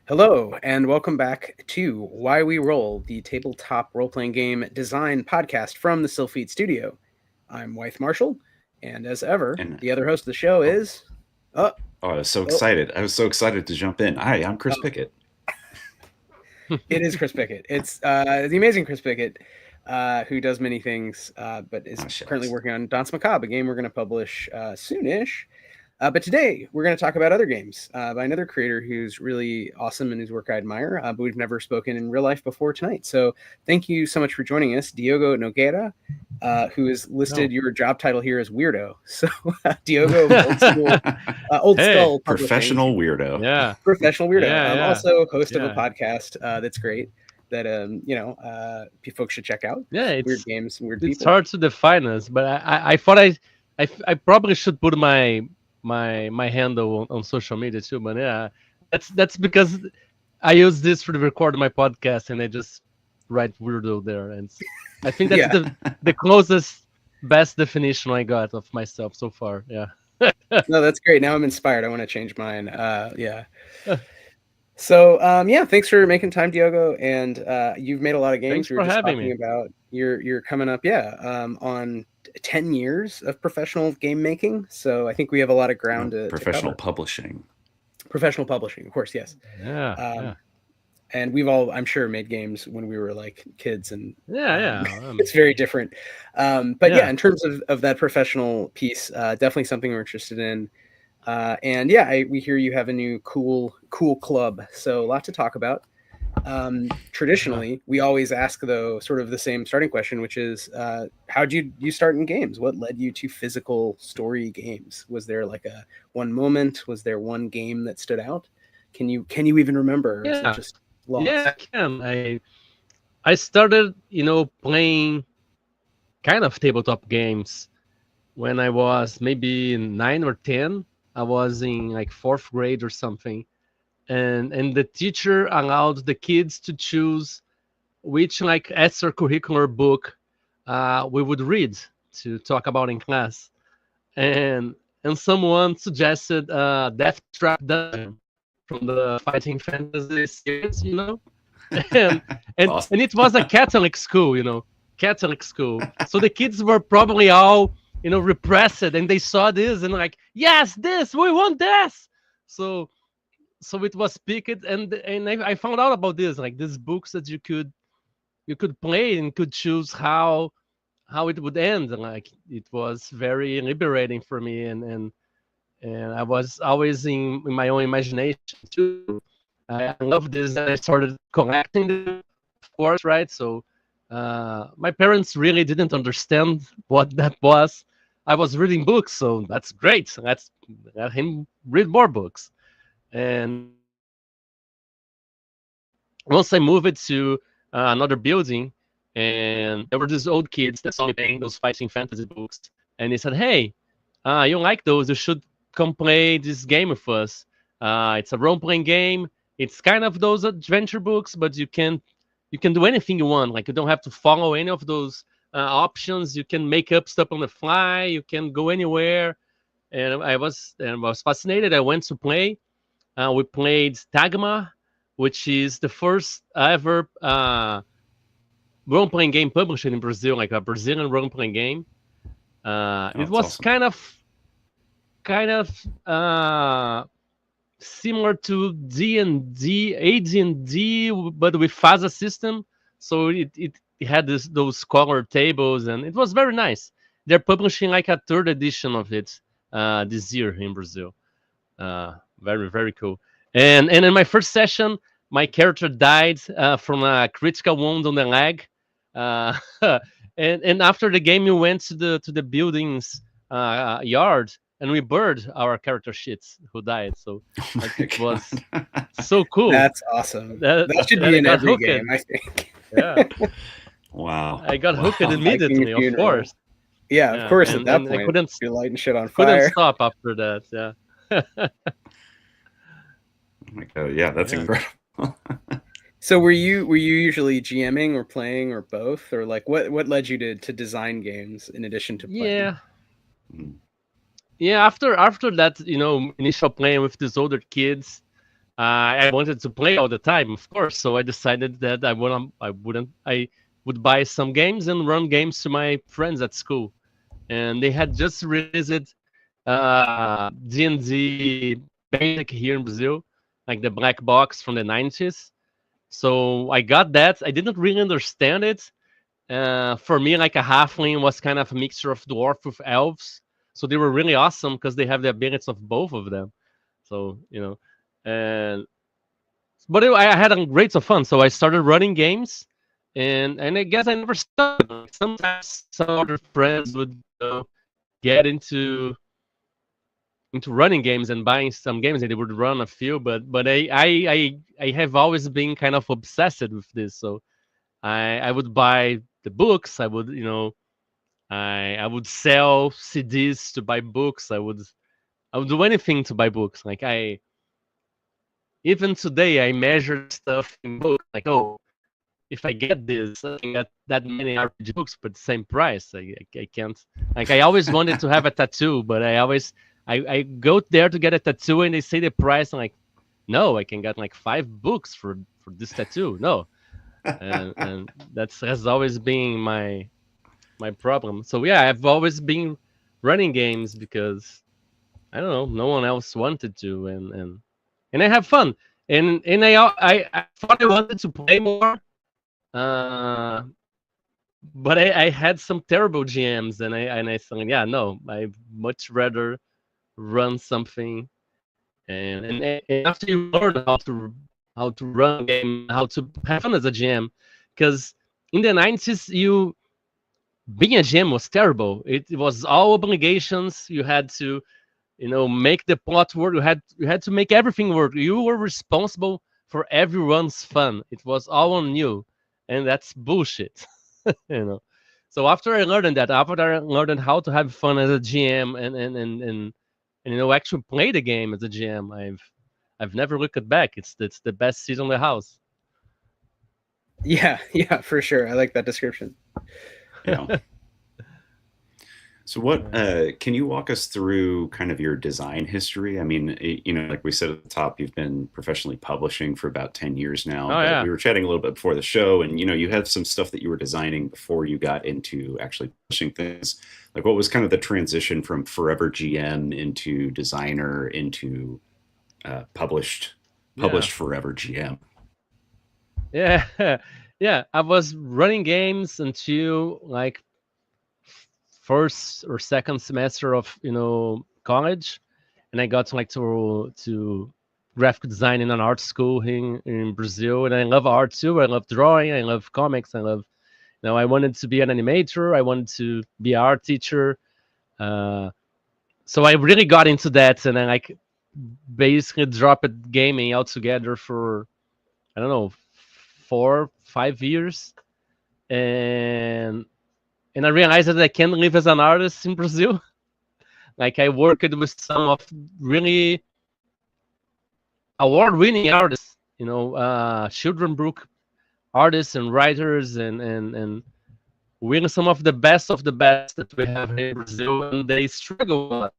Hello, and welcome back to Why We Roll, the tabletop role playing game design podcast from the Stillfleet Studio. I'm Wythe Marschall, and as ever, And the other host of the show oh, is. Oh, I was so oh, excited. I was so excited to jump in. Hi, I'm Chris oh, Pickett. it is Chris Pickett. It's the amazing Chris Pickett, who does many things, but is Oh, currently shucks. working on Danse Macabre, a game we're going to publish soonish. But today we're going to talk about other games by another creator who's really awesome and whose work I admire, but we've never spoken in real life before tonight. So thank you so much for joining us, Diogo Nogueira, who has listed No. your job title here as weirdo. So Diogo of Old Hey, Skull Publishing, Professional weirdo. yeah, professional weirdo, yeah, also host of a yeah, podcast that's great that folks should check out. yeah. Weird games, and weird It's people. hard to define us, but I thought I probably should put my handle on social media too. But yeah, that's because I use this to record my podcast, and I just write weirdo there, and I think that's Yeah. the closest best definition I got of myself so far. Yeah. No, that's great. Now I'm inspired. I want to change mine. Yeah. So, yeah, thanks for making time, Diogo. And you've made a lot of games. Thanks We were for just having talking me. about you're coming up, yeah, on 10 years of professional game making. So I think we have a lot of ground to Professional cover. publishing. Professional publishing, of course, yes. Yeah, Um, yeah, and we've all, I'm sure, made games when we were like kids, and yeah, yeah, it's very different. But yeah, yeah. in terms of that professional piece, definitely something we're interested in. And yeah, we hear you have a new cool club, so a lot to talk about. Traditionally, we always ask though sort of the same starting question, which is how'd you start in games? What led you to physical story games? Was there like a one moment? Was there one game that stood out? Can you even remember, or is it Yeah, just yeah, I lost? can. I started, playing kind of tabletop games when I was maybe 9 or 10. I was in like fourth grade or something, and the teacher allowed the kids to choose which like extracurricular book we would read to talk about in class, and someone suggested Death Trap Dungeon from the Fighting Fantasy series, and It's awesome. and it was a Catholic school, Catholic school. So the kids were probably all repressed, and they saw this and like, yes, this we want this. So it was picked, and I found out about this, like these books that you could play and could choose how it would end. Like it was very liberating for me, and I was always in my own imagination too. I love this, and I started collecting them, of course, right? So my parents really didn't understand what that was. I was reading books, so that's great. Let's let him read more books. And once I moved it to another building, and there were these old kids that saw me playing those fighting fantasy books, and they said, "Hey, you like those? You should come play this game with us. It's a role-playing game. It's kind of those adventure books, but you can do anything you want. Like you don't have to follow any of those options. You can make up stuff on the fly. You can go anywhere." And I was fascinated. I went to play. We played Tagma, which is the first ever role-playing game published in Brazil, like a Brazilian role-playing game. Oh, It it's was awesome. kind of similar to D&D, AD&D, but with Faza system. So it had those color tables, and it was very nice. They're publishing like a third edition of it this year in Brazil. Very, very cool. And in my first session, my character died from a critical wound on the leg. Uh, and after the game, we went to the building's yard, and we burned our character sheets who died. So Oh like my it was god. so cool. That's awesome. That That should that be I in got every hooked. game, I think. Yeah, Wow. I got hooked Wow. Viking immediately, of funeral. course. Yeah, of Yeah, course. At and that and I point, couldn't you're lighting shit on couldn't fire. stop after that. Yeah. Oh my god. Yeah, that's Yeah. incredible. So were you usually GMing or playing or both, or like what led you to design games in addition to playing? Yeah. Mm. Yeah, after that, initial playing with these older kids, I wanted to play all the time, of course. So I decided that I would buy some games and run games to my friends at school. And they had just released D&D Basic here in Brazil, like the black box from the 90s. So I got that. I didn't really understand it. For me, like a halfling was kind of a mixture of dwarf with elves. So they were really awesome because they have the abilities of both of them. So, and I had a great of fun. So I started running games, and I guess I never stopped. Like, sometimes some other friends would get into running games and buying some games, and they would run a few. But I have always been kind of obsessed with this. So I would buy the books. I would I would sell CDs to buy books. I would do anything to buy books. Like even today I measure stuff in books. Like, oh, if I get this, I can get that many RPG books for the same price. I can't. Like, I always wanted to have a tattoo, but I go there to get a tattoo and they say the price. I'm like, no, I can get like 5 books for this tattoo. No, and that has always been my problem. So yeah, I've always been running games because I don't know, no one else wanted to, and I have fun. And I thought I wanted to play more, but I had some terrible GMs, and I thought, yeah, no, I'd much rather run something. And after you learn how to run a game, how to have fun as a GM, because in the 90s, being a GM was terrible. It was all obligations. You had to, make the plot work. You had to make everything work. You were responsible for everyone's fun. It was all on you, and that's bullshit. So after I learned that, after I learned how to have fun as a GM and actually play the game as a GM, I've never looked back. It's the best seat on the house. Yeah, for sure. I like that description. Yeah. So what can you walk us through kind of your design history? I mean, like we said at the top, you've been professionally publishing for about 10 years now. Oh, yeah. We were chatting a little bit before the show, and you had some stuff that you were designing before you got into actually publishing things. Like, what was kind of the transition from forever GM into designer into published forever GM? Yeah. Yeah, I was running games until like first or second semester of college, and I got to graphic design in an art school in Brazil, and I love art too. I love drawing. I love comics. I love. I wanted to be an animator. I wanted to be an art teacher. So I really got into that, and I basically dropped gaming altogether for I don't know 4-5 years, and I realized that I can't live as an artist in Brazil. Like, I worked with some of really award-winning artists, children book artists and writers, and really some of the best that we have here in Brazil, and they struggle a lot,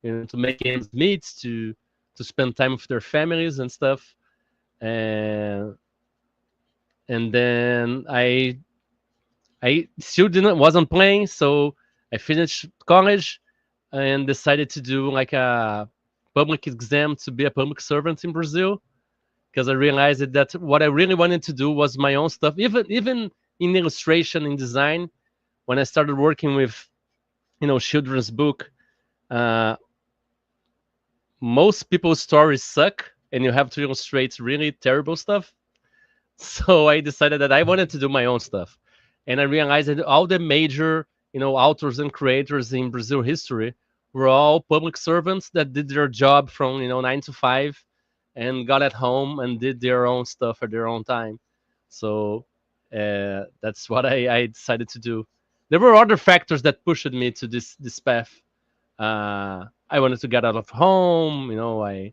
to make ends meet, to spend time with their families and stuff, and then I still wasn't playing, so I finished college and decided to do like a public exam to be a public servant in Brazil, because I realized that what I really wanted to do was my own stuff, even in illustration, in design. When I started working with children's book, most people's stories suck, and you have to illustrate really terrible stuff. So I decided that I wanted to do my own stuff. And I realized that all the major, authors and creators in Brazil history were all public servants that did their job from, 9 to 5 and got at home and did their own stuff at their own time. So that's what I decided to do. There were other factors that pushed me to this path. I wanted to get out of home. I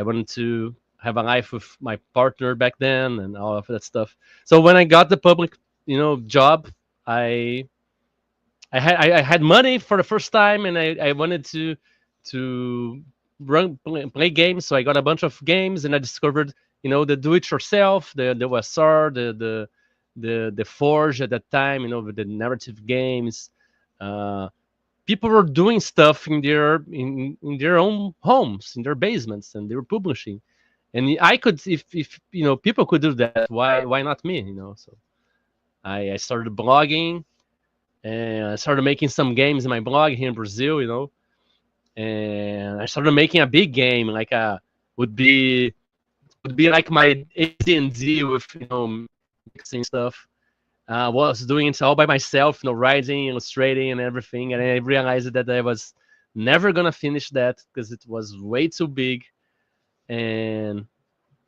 wanted to have a life with my partner back then and all of that stuff. So when I got the public, job, I had money for the first time, and I wanted to play games. So I got a bunch of games, and I discovered, the do-it-yourself, the OSR, the Forge at that time, with the narrative games. People were doing stuff in their own homes, in their basements, and they were publishing. And I could, if people could do that, why not me? So I started blogging, and I started making some games in my blog here in Brazil, and I started making a big game, like would be like my AD&D with mixing stuff. I was doing it all by myself, writing, illustrating, and everything. And I realized that I was never gonna finish that because it was way too big. And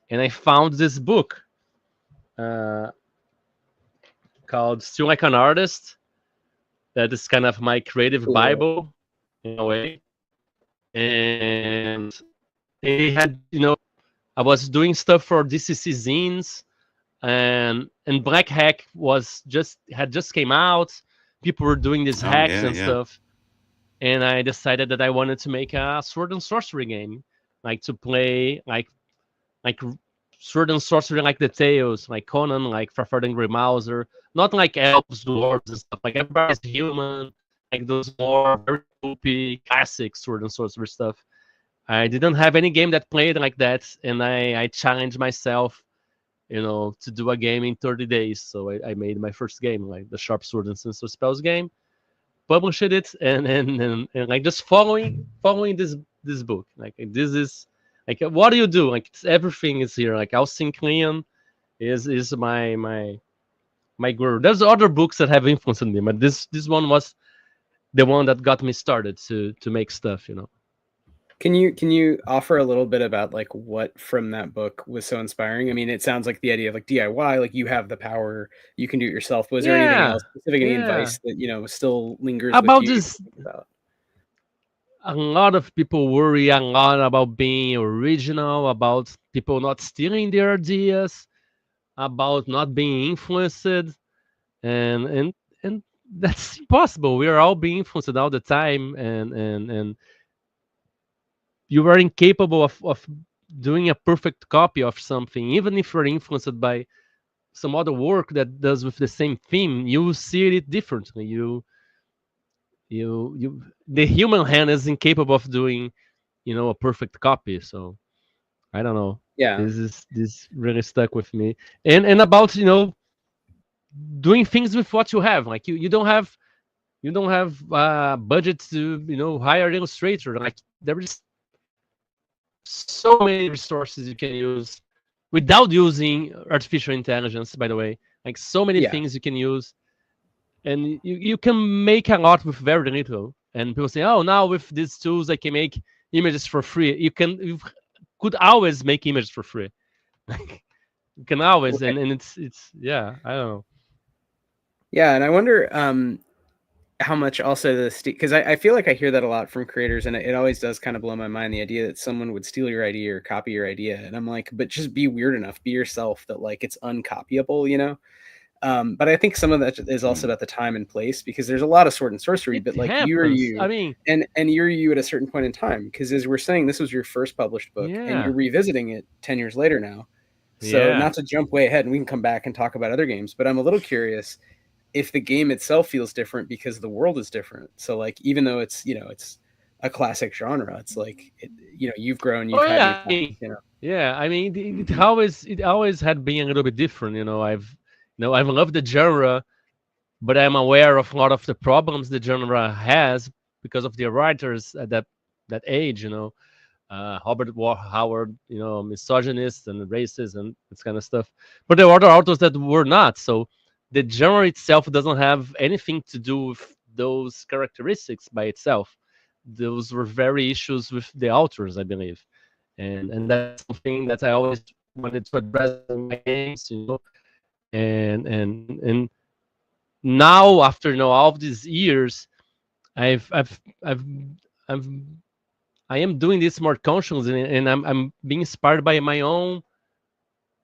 I found this book called "Still Like an Artist." That is kind of my creative Bible in a way. And they had, I was doing stuff for DCC zines. And Black Hack had just came out. People were doing these hacks and stuff, and I decided that I wanted to make a sword and sorcery game, like to play like sword and sorcery, like the Tales, like Conan, like Farfar and Grimauser, not like elves, dwarves, and stuff. Like everybody's human, like those more very goopy classic sword and sorcery stuff. I didn't have any game that played like that, and I challenged myself, to do a game in 30 days. So I made my first game, like the Sharp Sword and Sinister Spells game, published it, and like just following this book. Like this is like, what do you do? Like everything is here. Like Alcinclean is my guru. There's other books that have influenced me, but this one was the one that got me started to make stuff. Can you offer a little bit about like what from that book was so inspiring? I mean, it sounds like the idea of like DIY, like you have the power, you can do it yourself. Was there anything else specific, any advice that still lingers about with you this? A lot of people worry a lot about being original, about people not stealing their ideas, about not being influenced, and that's impossible. We are all being influenced all the time, and you are incapable of doing a perfect copy of something. Even if you're influenced by some other work that does with the same theme, you will see it differently. The human hand is incapable of doing, a perfect copy. So I don't know. Yeah. This really stuck with me. And about, doing things with what you have. Like you don't have budget to, hire an illustrator. Like there is so many resources you can use without using artificial intelligence, by the way. Like so many things you can use, and you can make a lot with very little. And people say, oh, now with these tools I can make images for free. You could always make images for free. Like you can always, and it's I don't know. Yeah, and I wonder how much also because I feel like I hear that a lot from creators, and it always does kind of blow my mind, the idea that someone would steal your idea or copy your idea. And I'm like, but just be weird enough, be yourself, that like it's uncopyable, but I think some of that is also about the time and place, because there's a lot of sword and sorcery, but like happens. You are you, I mean, and you're you at a certain point in time, because as we're saying, this was your first published book, and you're revisiting it 10 years later now. So not to jump way ahead, and we can come back and talk about other games, but I'm a little curious if the game itself feels different because the world is different. So like, even though it's, it's a classic genre, it's like, you've grown, you've had, Yeah. I mean, it always had been a little bit different. I've loved the genre, but I'm aware of a lot of the problems the genre has because of the writers at that age, Robert Howard, misogynist and racist and this kind of stuff. But there were other authors that were not. So the genre itself doesn't have anything to do with those characteristics by itself. Those were very issues with the authors, I believe, and that's something that I always wanted to address in my games, and now after all of these years, I am doing this more consciously, and I'm being inspired by my own.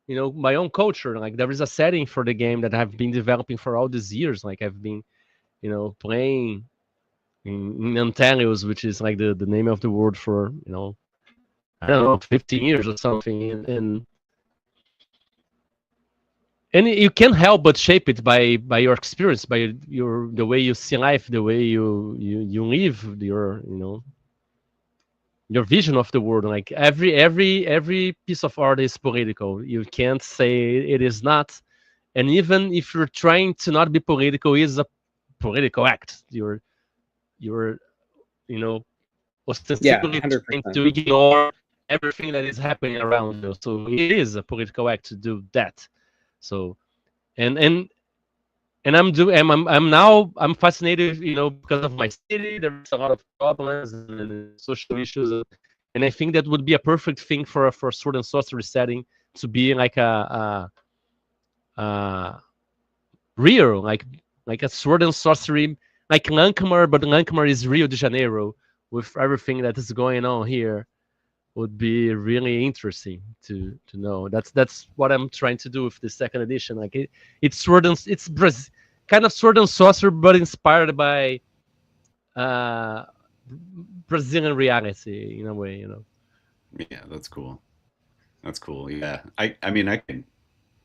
My own culture. Like there is a setting for the game that I've been developing for all these years. Like I've been, playing in Antelios, which is like the name of the word for, I don't know, 15 years or something, and you can't help but shape it by your experience, by the way you see life, the way you live, your vision of the world. Like every piece of art is political. You can't say it is not. And even if you're trying to not be political, it is a political act. You're Yeah, ostensibly trying 100%. to ignore everything that is happening around you. So it is a political act to do that. So and I'm fascinated, because of my city. There's a lot of problems and social issues, and I think that would be a perfect thing for a sword and sorcery setting, to be like a real, like a sword and sorcery, like Lancamar, but Lancamar is Rio de Janeiro, with everything that is going on here. Would be really interesting to know. That's what I'm trying to do with the second edition. Like it's kind of sword and sorcery, but inspired by Brazilian reality in a way. Yeah, that's cool. That's cool. Yeah, I mean, I can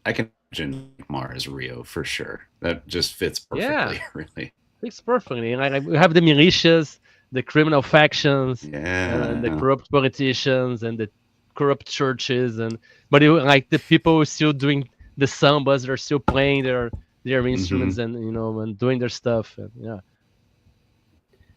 imagine Mars Rio for sure. That just fits perfectly. Yeah, Really. fits perfectly. Like we have the militias, the criminal factions, and the Yeah. corrupt politicians, and the corrupt churches, but like the people still doing the sambas, they're still playing their instruments, and and doing their stuff. And,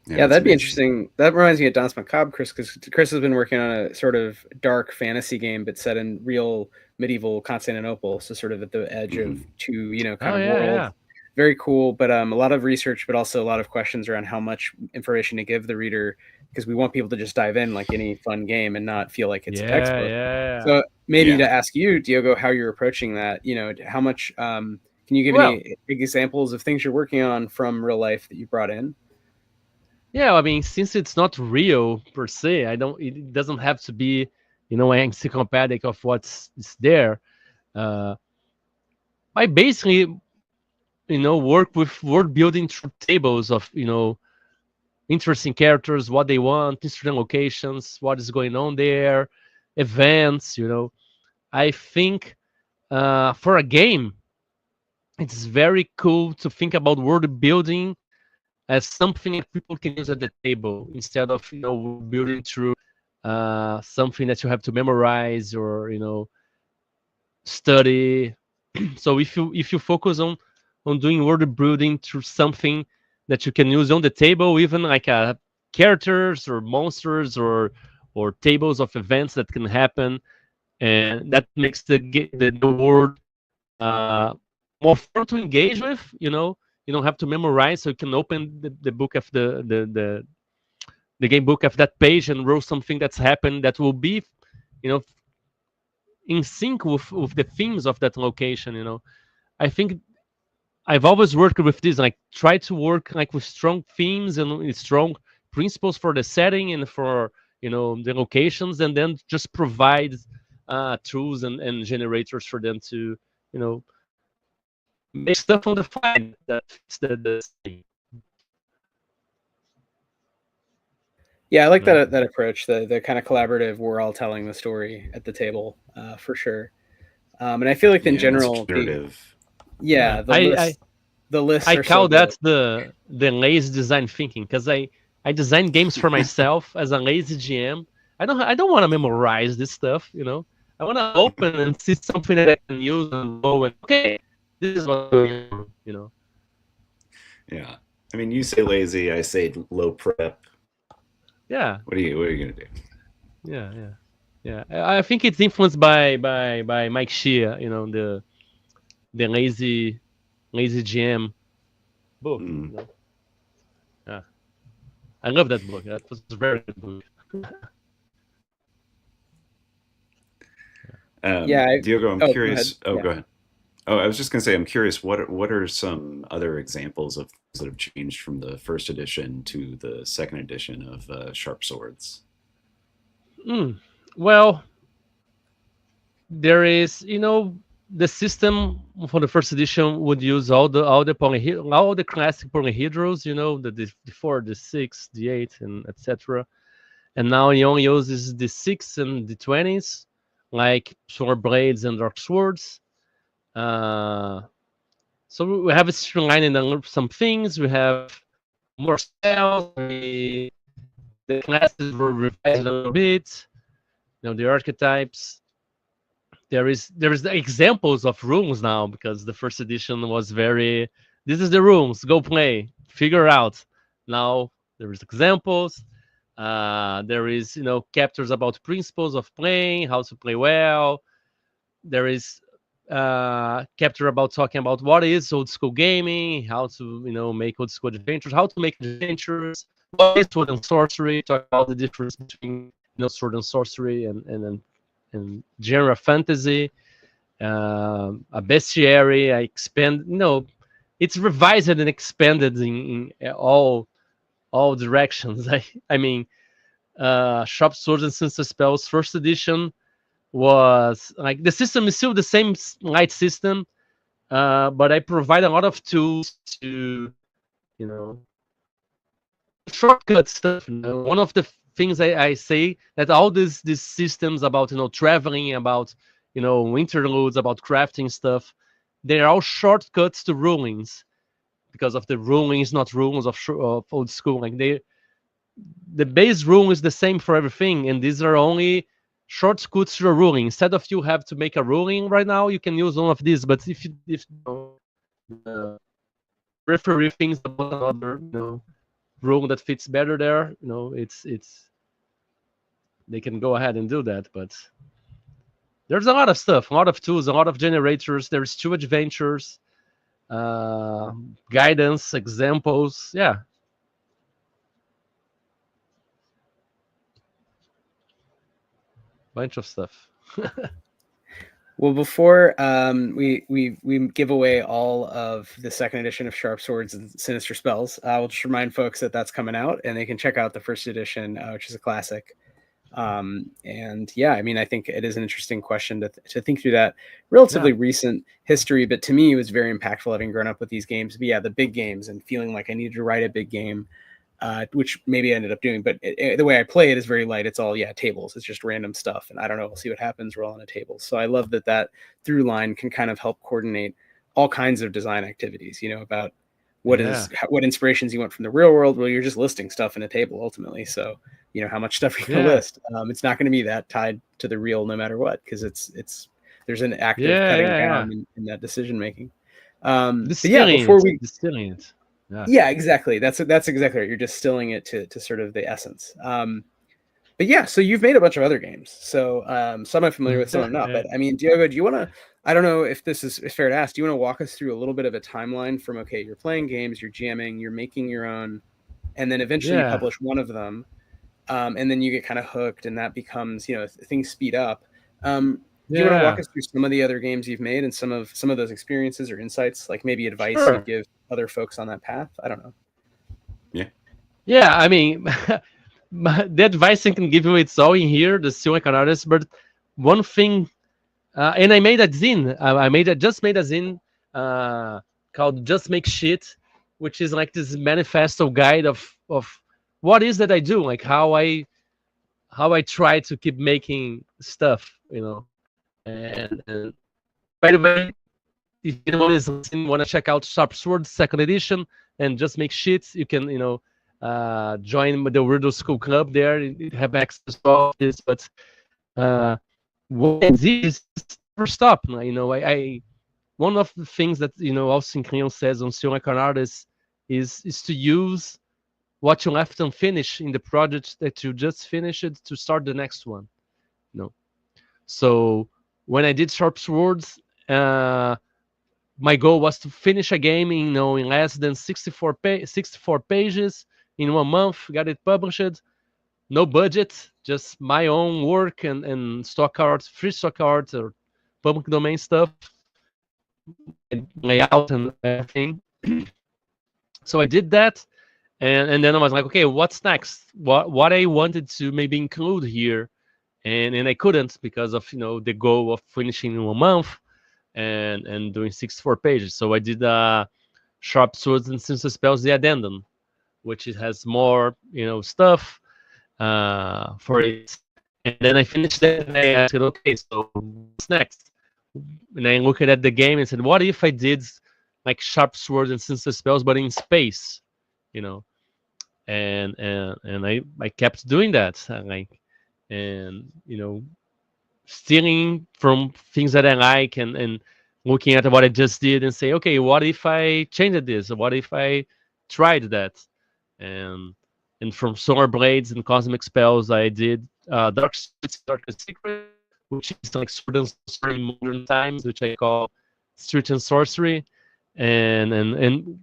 Yeah, that'd be amazing. interesting. That reminds me of Danse Macabre, Chris, because Chris has been working on a sort of dark fantasy game, but set in real medieval Constantinople, so sort of at the edge of two, kind of worlds. Yeah. Very cool, but a lot of research, but also a lot of questions around how much information to give the reader, because we want people to just dive in like any fun game and not feel like it's a textbook. Yeah. So maybe to ask you, Diogo, how you're approaching that. How much can you give any examples of things you're working on from real life that you brought in? Yeah, I mean, since it's not real per se, it doesn't have to be, an encyclopedic of what's there. I basically, work with world building through tables of, interesting characters, what they want, interesting locations, what is going on there, events. I think for a game, it's very cool to think about world building as something that people can use at the table, instead of building through something that you have to memorize or study. So if you focus on doing world building through something that you can use on the table, even like characters or monsters or tables of events that can happen, and that makes the world more fun to engage with. You don't have to memorize, so you can open the book of the game book of that page and roll something that's happened that will be, in sync with the themes of that location. I think I've always worked with this, like try to work like with strong themes and strong principles for the setting and for the locations, and then just provide tools and generators for them to make stuff on the fly that fits the setting. Yeah, I like that approach, the kind of collaborative, we're all telling the story at the table, for sure. And I feel like in general, the lists I are call so that the lazy design thinking, because I design games for myself as a lazy GM. I don't want to memorize this stuff. I want to open and see something that I can use and go and okay, this is what I'm doing. Yeah, I mean, you say lazy, I say low prep. Yeah. What are you gonna do? Yeah. I think it's influenced by Mike Shea, the lazy GM book. Yeah, I love that book. That was a very good book. Diogo, I'm curious. Go ahead. Oh, I was just gonna say, I'm curious. What are some other examples of things that have changed from the first edition to the second edition of Sharp Swords? Well, there is, the system for the first edition would use all the classic polyhedrals, the 4, the 6, the 8, and etc. and now he only uses the 6 and the 20s, like sword blades and dark swords. So we have streamlining some things. We have more spells. The classes were revised a little bit. The archetypes. There is the examples of rules now, because the first edition was very, this is the rules, go play, figure out. Now there is examples. There is chapters about principles of playing, how to play well. There is chapter about talking about what is old school gaming, how to make old school adventures, how to make adventures, what is sword and sorcery, talk about the difference between sword and sorcery and genre fantasy, a bestiary. I expand, it's revised and expanded in all directions. I mean, Sharp Swords and Sinister Spells first edition was like, the system is still the same light system, but I provide a lot of tools to shortcut stuff. One of the things I say, that all these systems about traveling, about interludes, about crafting stuff, they're all shortcuts to rulings, because of the rulings, not rules of old school. Like the base rule is the same for everything, and these are only shortcuts to a ruling. Instead of you have to make a ruling right now, you can use one of these. But if referee thinks about another rule that fits better there, it's they can go ahead and do that. But there's a lot of stuff, a lot of tools, a lot of generators. There's 2 adventures, guidance, examples. Yeah. Bunch of stuff. Well, before we give away all of the second edition of Sharp Swords and Sinister Spells, I will just remind folks that that's coming out, and they can check out the first edition, which is a classic. And yeah, I mean, I think it is an interesting question to think through that relatively recent history, but to me, it was very impactful having grown up with these games. But yeah, the big games, and feeling like I needed to write a big game, which maybe I ended up doing. But the way I play it is very light. It's all tables. It's just random stuff, and I don't know. We'll see what happens. We're all on a table. So I love that through line can kind of help coordinate all kinds of design activities. About what inspirations you want from the real world. Well, you're just listing stuff in a table ultimately. So how much stuff you can list. It's not going to be that tied to the real no matter what, because there's an active cutting down in that decision making. Before we distilling it. Yeah, exactly. That's exactly right. You're distilling it to sort of the essence. But yeah, so you've made a bunch of other games. So some I'm familiar with, some I'm not. But I mean, Diogo, do you want to? I don't know if this is fair to ask. Do you want to walk us through a little bit of a timeline from you're playing games, you're jamming, you're making your own, and then eventually you publish one of them, and then you get kind of hooked, and that becomes things speed up. Do you want to walk us through some of the other games you've made and some of those experiences or insights, like maybe advice you'd give other folks on that path? I don't know. Yeah. I mean, the advice I can give you, it's all in here, the Still Like an Artist. But one thing, and I made a zine. Just made a zine called Just Make Shit, which is like this manifesto guide of what is that I do, like how I try to keep making stuff, And by the way, if anyone is listening, want to check out Sharp Swords second edition and Just Make Shit, you can join the Weirdo School Club there. You have access to all of this. But what is never stop. I one of the things that Austin Kleon says on Still Like an Artist is to use what you left unfinished in the project that you just finished to start the next one. So when I did Sharp Swords, my goal was to finish a game in less than 64 pages in 1 month. Got it published, no budget, just my own work and stock art, free stock art or public domain stuff, and layout and everything. So I did that, and then I was like, okay, what's next? What I wanted to maybe include here, and I couldn't because of the goal of finishing in 1 month and doing 64 pages. So I did Sharp Swords and Sinister Spells, the addendum, which it has more stuff. for it. And then I finished that, and I asked, okay, so what's next? And I looked at the game and said, what if I did like sharp swords and sinister spells, but in space, you know? And I kept doing that, and stealing from things that I like, and looking at what I just did and say, okay, what if I changed this? What if I tried that? And from solar blades and cosmic spells, I did dark streets, darkest secret, which is like sword and sorcery in modern times, which I call street and sorcery, and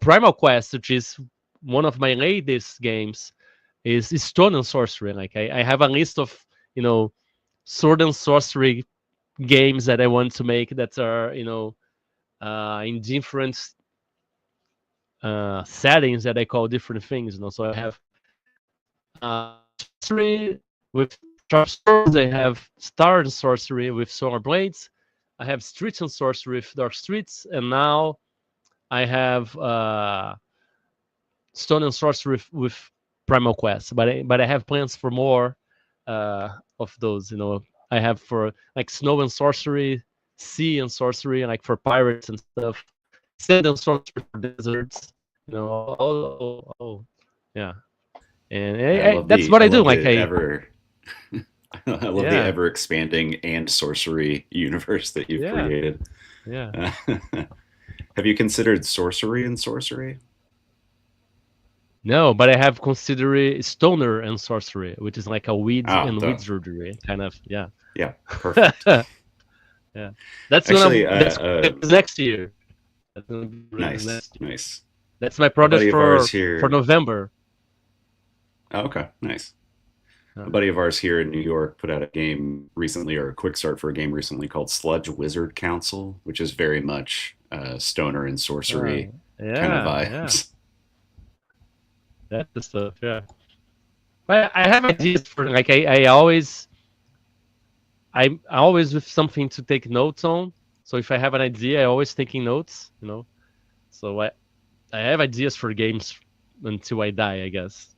Primal Quest, which is one of my latest games, is stone and sorcery. Like I have a list of sword and sorcery games that I want to make that are in different settings that I call different things. So I have sorcery with sharp swords. I have star and sorcery with solar blades. I have streets and sorcery with dark streets, and now I have stone and sorcery with Primal Quest. But I have plans for more of those. I have for like snow and sorcery, sea and sorcery, like for pirates and stuff. Sand and sorcery for deserts. Yeah. And that's what I do. Like I love the ever expanding and sorcery universe that you've created. Yeah. Have you considered sorcery and sorcery? No, but I have considered stoner and sorcery, which is like a weed and wizardry kind of. Yeah. Yeah. Perfect. Yeah. That's actually that's next year. Nice. That's my project for November. Oh, okay, nice. A buddy of ours here in New York put out a game recently, or a quick start for a game recently called Sludge Wizard Council, which is very much stoner and sorcery kind of vibes. That's the stuff, yeah. But I have ideas for like I always with something to take notes on. So if I have an idea, I always taking notes, So I have ideas for games until I die, I guess.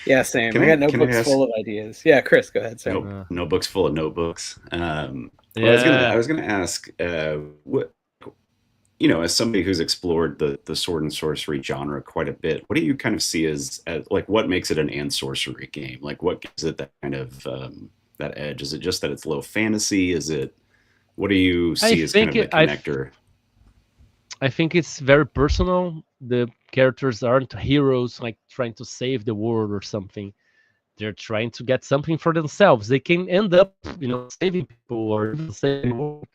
Yeah, same. I got notebooks full of ideas. Yeah, Chris, go ahead. Sam. Notebooks full of notebooks. I was gonna ask, what as somebody who's explored the sword and sorcery genre quite a bit, what do you kind of see as like what makes it an and sorcery game? Like what gives it that kind of that edge? Is it just that it's low fantasy? What do you see as kind of the connector? I think it's very personal. The characters aren't heroes like trying to save the world or something. They're trying to get something for themselves. They can end up, saving people or even saving the world.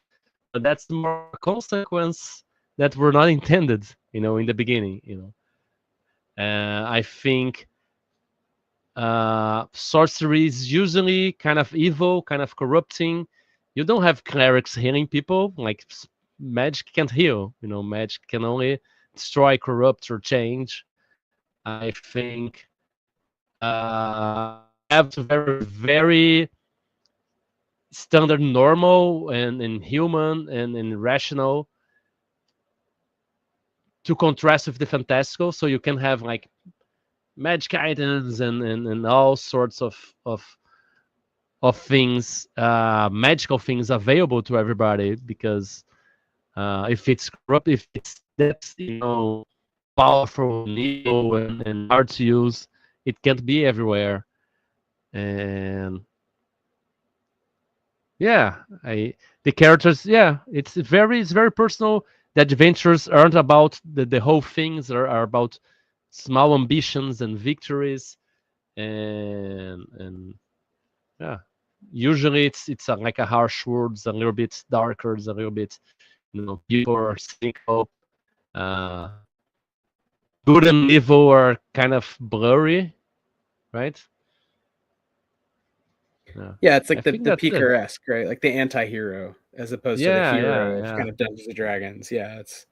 But that's more a consequence that were not intended, in the beginning, I think sorcery is usually kind of evil, kind of corrupting. You don't have clerics healing people. Like magic can't heal. Magic can only destroy, corrupt, or change. I think have to very, very standard, normal, and human and rational to contrast with the fantastical. So you can have like magic items and all sorts of things, magical things available to everybody, because if it's corrupt, if it's that's powerful, evil, and hard to use, it can't be everywhere. And the characters, it's very personal. The adventures aren't about the whole things, are about small ambitions and victories, and usually it's like a harsh words, a little bit darker, a little bit people are cynical. Good and evil are kind of blurry, right? Yeah, it's like the PICARO-esque, right? Like the anti-hero as opposed to the hero of kind of Dungeons and Dragons. Yeah, it's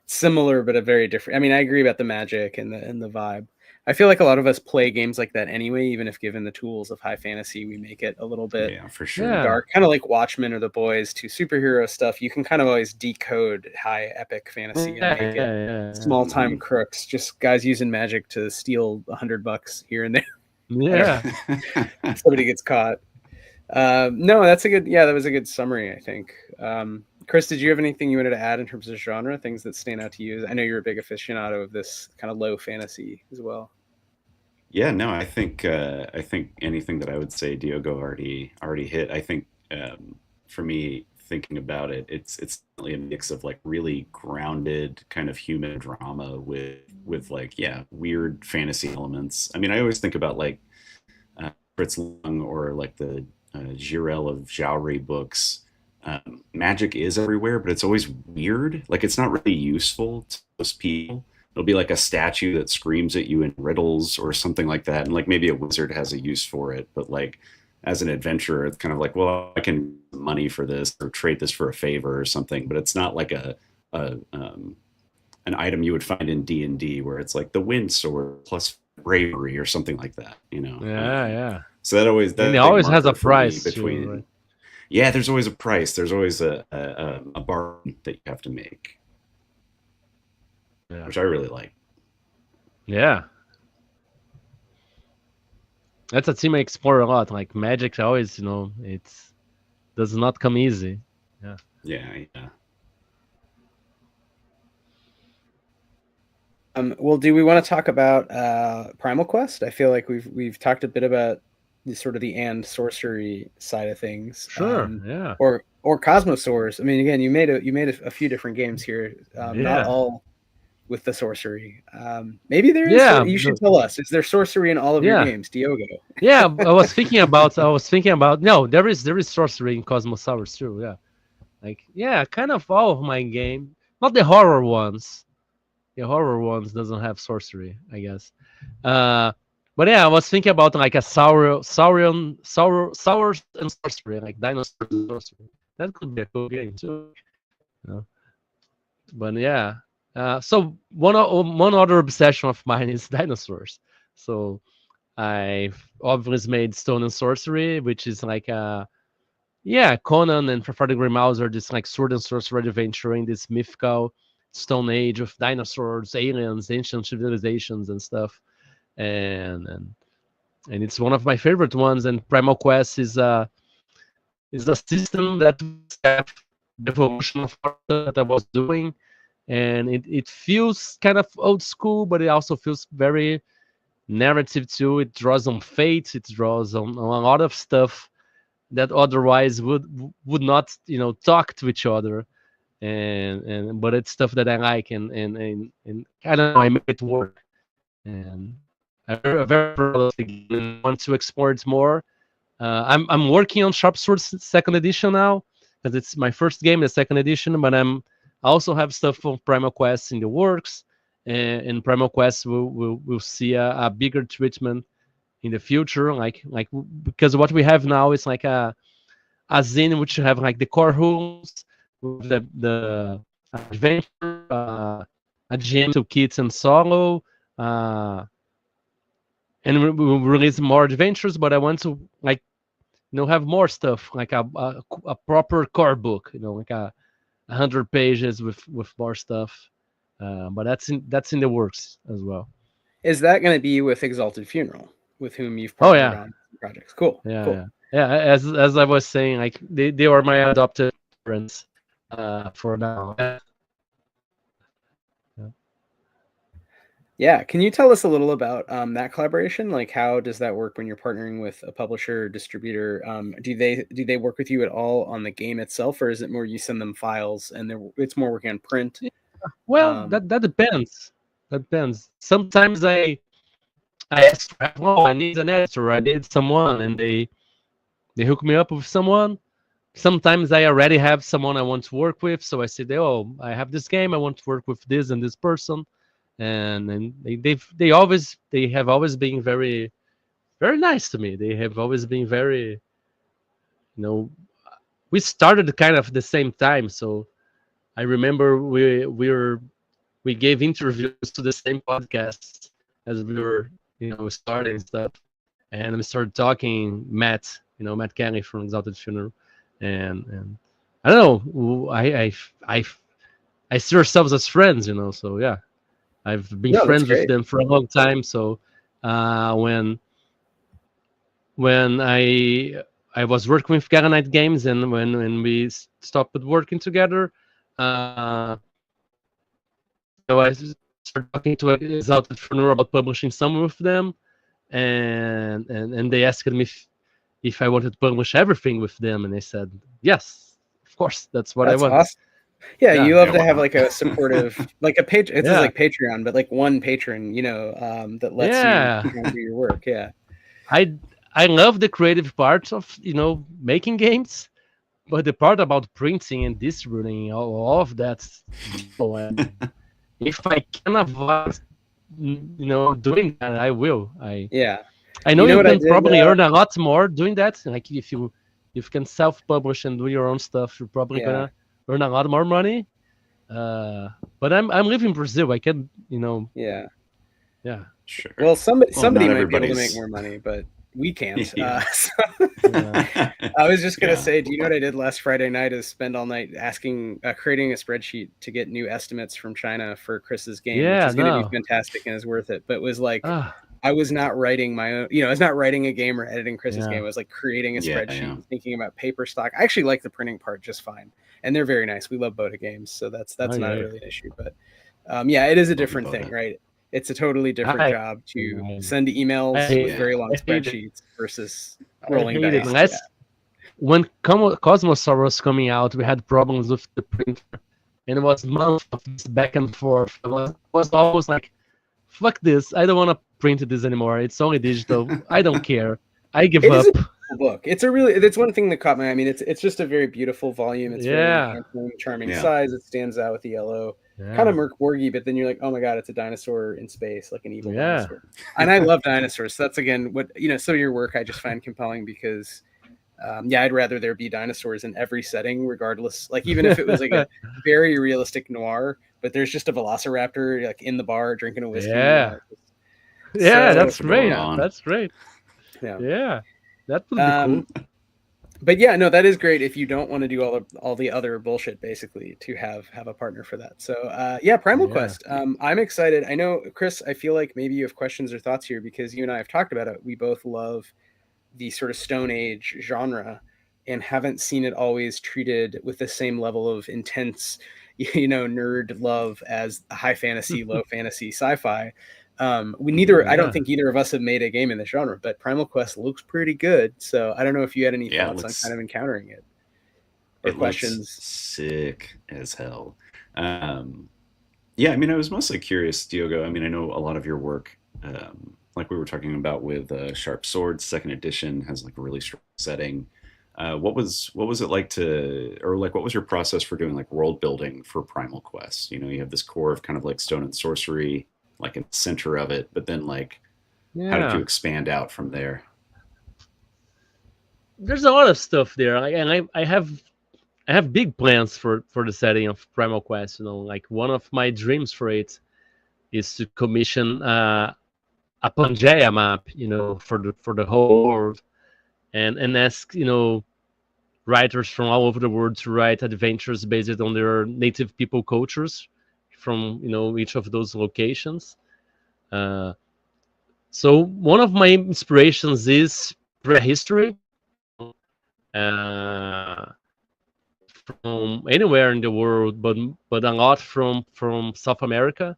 similar but a very different. I mean, I agree about the magic and the vibe. I feel like a lot of us play games like that anyway, even if given the tools of high fantasy, we make it a little bit Yeah, for sure. Yeah. dark, kind of like Watchmen or The Boys to superhero stuff. You can kind of always decode high epic fantasy and make it small time crooks, just guys using magic to steal $100 here and there. Yeah. Somebody gets caught. No, that's a good. Yeah, that was a good summary, I think. Chris, did you have anything you wanted to add in terms of genre, things that stand out to you? I know you're a big aficionado of this kind of low fantasy as well. Yeah, no, I think anything that I would say Diogo already hit. I think for me, thinking about it, it's definitely a mix of like really grounded kind of human drama with like weird fantasy elements. I mean, I always think about like Fritz Lang or like the Jirel of Zhaori books. Magic is everywhere, but it's always weird. Like it's not really useful to most people. It'll be like a statue that screams at you in riddles or something like that, and like maybe a wizard has a use for it. But like as an adventurer, it's kind of like, well, I can get money for this or trade this for a favor or something. But it's not like an item you would find in D&D where it's like the wind sword plus bravery or something like that. You know? Yeah. So that always And it always has a price between. too, right? Yeah, there's always a price. There's always a bargain that you have to make, which I really like. Yeah. That's a theme I explore a lot. Like magic always, it's does not come easy. Yeah. Well, do we want to talk about Primal Quest? I feel like we've talked a bit about the sort of the and sorcery side of things. Sure. Yeah. Or Cosmosaurs. I mean, again, you made a few different games here. Not all with the sorcery. Maybe there is. Yeah, You should tell us. Is there sorcery in all of your games, Diogo? Yeah, I was thinking about. No, there is sorcery in Cosmosaurs too. Yeah, like kind of all of my game. Not the horror ones. The horror ones doesn't have sorcery, I guess. But yeah, I was thinking about like a sours and sorcery, like dinosaurs and sorcery. That could be a cool game too. But yeah. So one other obsession of mine is dinosaurs. So I've obviously made Stone and Sorcery, which is like Conan and Frederick Mouse are just like sword and sorcery adventure in this mythical Stone Age of dinosaurs, aliens, ancient civilizations, and stuff. And it's one of my favorite ones. And Primal Quest is a system that the evolution of that I was doing. And it feels kind of old school, but it also feels very narrative too. It draws on fate. It draws on a lot of stuff that otherwise would not, talk to each other. But it's stuff that I like, and I don't know, I make it work. And I'm very proud of the game and want to explore it more. I'm working on Sharp Sword's second edition now, because it's my first game, the second edition, but I also have stuff from Primal Quest in the works, and Primal Quest will see a bigger treatment in the future, like because what we have now is like a zine which you have like the core rules, with the adventure, a GM to kids and solo, and we'll release more adventures. But I want to have more stuff, like a proper core book, like 100 pages with more stuff, but that's in the works as well. Is that going to be with Exalted Funeral, with whom you've partnered on projects? Cool. Yeah. As I was saying, like they are my adopted friends for now. Yeah, can you tell us a little about that collaboration? Like, how does that work when you're partnering with a publisher or distributor? Do they work with you at all on the game itself, or is it more you send them files and it's more working on print? Well, that depends. That depends. Sometimes I ask, I need an editor, I need someone, and they hook me up with someone. Sometimes I already have someone I want to work with, so I say, I have this game, I want to work with this and this person. And they have always been very, very nice to me. They have always been very, we started kind of the same time. So I remember we gave interviews to the same podcast as we were starting stuff, and we started talking. Matt Kelly from Exalted Funeral, and I don't know. I see ourselves as friends, So yeah, I've been No, that's friends with great. them for a long time. So when I was working with Garanite Games, and when we stopped working together, I started talking to Exalted Funeral about publishing some with them, and they asked me if I wanted to publish everything with them, and I said yes, of course, that's what I That's want. awesome. Yeah, Yeah. you love Yeah, to why have not? like a supportive, like a page. It's Yeah. like Patreon, but like one patron, that lets Yeah. you do your work. Yeah. I love the creative part of making games, but the part about printing and distributing all of that, and if I can avoid doing that, I will. Yeah. I know You know you what I can did? probably earn a lot more doing that. Like if you can self-publish and do your own stuff, you're probably Yeah. gonna earn a lot more money. But I'm living in Brazil. I can Yeah. yeah. Sure. Well, somebody not might be able to make everybody's- more money, but we can't. Yeah. Yeah. I was just gonna Yeah. say, do you know what I did last Friday night? Is spend all night creating a spreadsheet to get new estimates from China for Chris's game, which Yeah, is going to be no. fantastic and is worth it. But it was like Ah, I was not writing my own, I was not writing a game or editing Chris's Yeah. game. I was like creating a Yeah, spreadsheet, yeah. and thinking about paper stock. I actually like the printing part just fine, and they're very nice. We love Boda games, so that's Oh, not yeah. really an issue. But yeah, it is a Love different Boda. thing, right? It's a totally different I- job to I- send emails I- with very long I hate it. spreadsheets versus I rolling hate it. dice. Unless when Cosmosaur was coming out, we had problems with the printer, and it was months of this back and forth. It was always like, "Fuck this! I don't want to print this anymore. It's only digital. I don't care. I give It is Mm-hmm. up." a book. It's one thing that caught my eye. I mean, it's just a very beautiful volume. It's Yeah. very handsome, charming Yeah. size. It stands out with the yellow. Yeah. Kind of Merc Borgy, but then you're like, oh my god, it's a dinosaur in space, like an evil Yeah. dinosaur. And I love dinosaurs. So that's again what so your work I just find compelling because I'd rather there be dinosaurs in every setting, regardless. Like even if it was like a very realistic noir, but there's just a velociraptor like in the bar drinking a whiskey. Yeah. So- Yeah, that's Go great. on. That's great. Yeah. Yeah, that would be cool. But yeah, no, that is great if you don't want to do all the other bullshit, basically, to have a partner for that. So yeah, Primal Yeah. Quest. I'm excited. I know, Chris, I feel like maybe you have questions or thoughts here because you and I have talked about it. We both love the sort of Stone Age genre and haven't seen it always treated with the same level of intense, nerd love as high fantasy, low fantasy sci-fi. I don't think either of us have made a game in the genre, but Primal Quest looks pretty good. So I don't know if you had any Yeah, it thoughts looks- on kind of encountering it or It looks questions. sick as hell. Yeah, I mean, I was mostly curious, Diogo. I mean, I know a lot of your work, like we were talking about with Sharp Swords, second edition, has like a really strong setting. What was it like what was your process for doing like world building for Primal Quest? You have this core of kind of like stone and sorcery, like in the center of it, but then like, how did you expand out from there? There's a lot of stuff there, and I have big plans for the setting of Primal Quest. Like one of my dreams for it is to commission a Pangaea map, for the whole world, and ask writers from all over the world to write adventures based on their native people cultures from each of those locations. So one of my inspirations is prehistory. From anywhere in the world, but a lot from South America.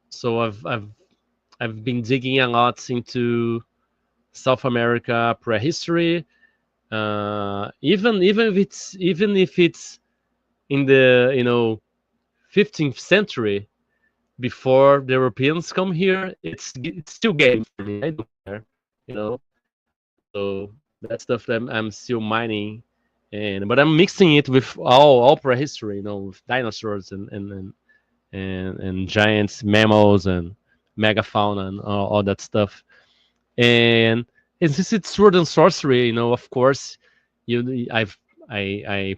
So I've been digging a lot into South America prehistory. Even if it's in the 15th century, before the Europeans come here, it's still game for me. I don't care, So that stuff that I'm still mining, but I'm mixing it with all prehistory, with dinosaurs and giant mammals and megafauna and all that stuff. And since it's sword and sorcery, of course, I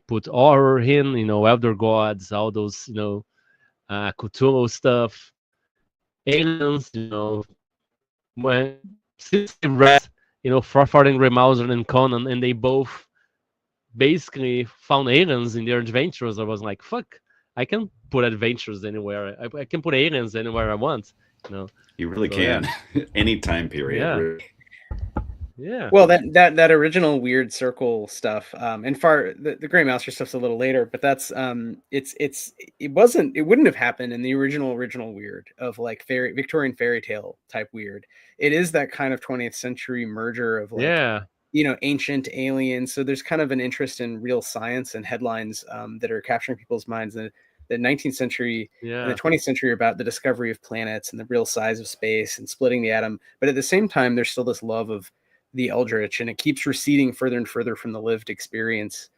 put horror in, elder gods, all those, Cthulhu stuff, aliens, when since I read, Farfarden, Remauser, and Conan, and they both basically found aliens in their adventures, I was like, fuck, I can put adventures anywhere. I can put aliens anywhere I want. You really So, can. Any time period. Yeah. Really. Yeah. Well, that original weird circle stuff, and the Grey Mouser stuff's a little later, but that's it wouldn't have happened in the original weird of like Victorian fairy tale type weird. It is that kind of 20th century merger of like Yeah. Ancient aliens. So there's kind of an interest in real science and headlines that are capturing people's minds. The 19th century and the 20th century are about the discovery of planets and the real size of space and splitting the atom. But at the same time, there's still this love of the eldritch, and it keeps receding further and further from the lived experience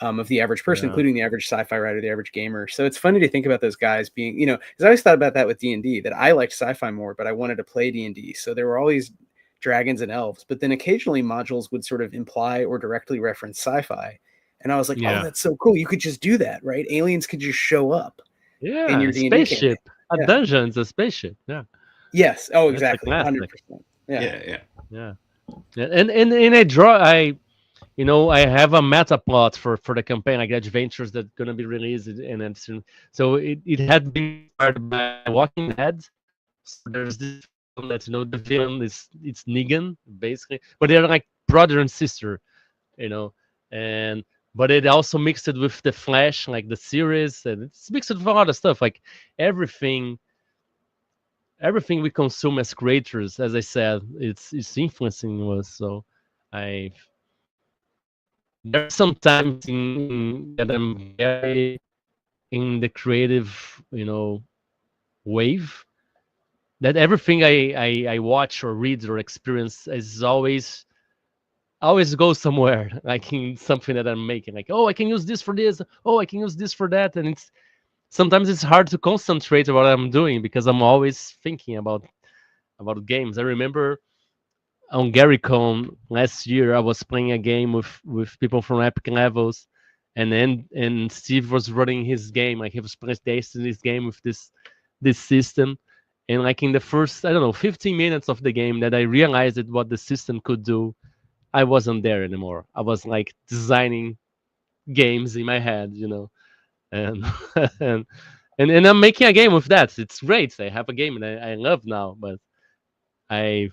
of the average person, including the average sci-fi writer, the average gamer. So it's funny to think about those guys being, because I always thought about that with D&D, that I liked sci-fi more, but I wanted to play D&D. So there were all these dragons and elves, but then occasionally modules would sort of imply or directly reference sci-fi. And I was like, oh, that's so cool. You could just do that, right? Aliens could just show up. Yeah, in your D&D spaceship. campaign. A dungeon's a spaceship. Yeah. Yes. Oh, That's a exactly. classic. 100%. Yeah. And I draw. I have a meta plot for the campaign, like adventures that gonna be released, and so it had been inspired by Walking Dead. So there's this film that the villain it's Negan basically, but they're like brother and sister, and but it also mixed it with the Flash, like the series, and it's mixed with a lot of stuff, like everything we consume as creators, as I said, it's influencing us. So there's some times that I'm very in the creative, wave, that everything I watch or read or experience is always goes somewhere, like in something that I'm making, like, oh, I can use this for this, oh, I can use this for that, and sometimes it's hard to concentrate on what I'm doing because I'm always thinking about games. I remember on GaryCon last year, I was playing a game with people from Epic Levels, and Steve was running his game, like he was testing this game with this system, and like in the first 15 minutes of the game that I realized that what the system could do, I wasn't there anymore. I was like designing games in my head, and and I'm making a game with that. It's great. I have a game and I love now, but I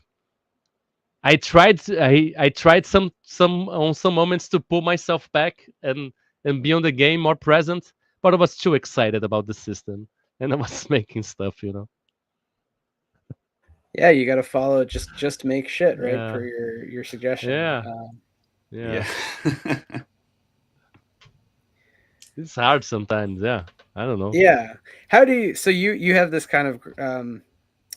tried some on some moments to pull myself back and be on the game more present, but I was too excited about the system and I was making stuff, Yeah, you got to follow just make shit, right? Yeah. For your suggestion. Yeah. It's hard sometimes. Yeah, I don't know. Yeah. How do you? So you have this kind of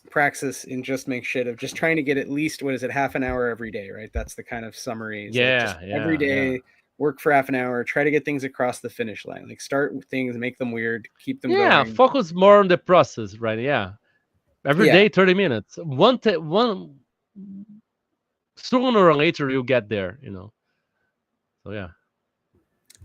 praxis in just make shit of just trying to get at least, what is it, half an hour every day, right? That's the kind of summary. Every day, work for half an hour, try to get things across the finish line. Like start with things, make them weird, keep them going. Focus more on the process, right? Yeah. Every day, 30 minutes. One sooner or later you'll get there, So yeah.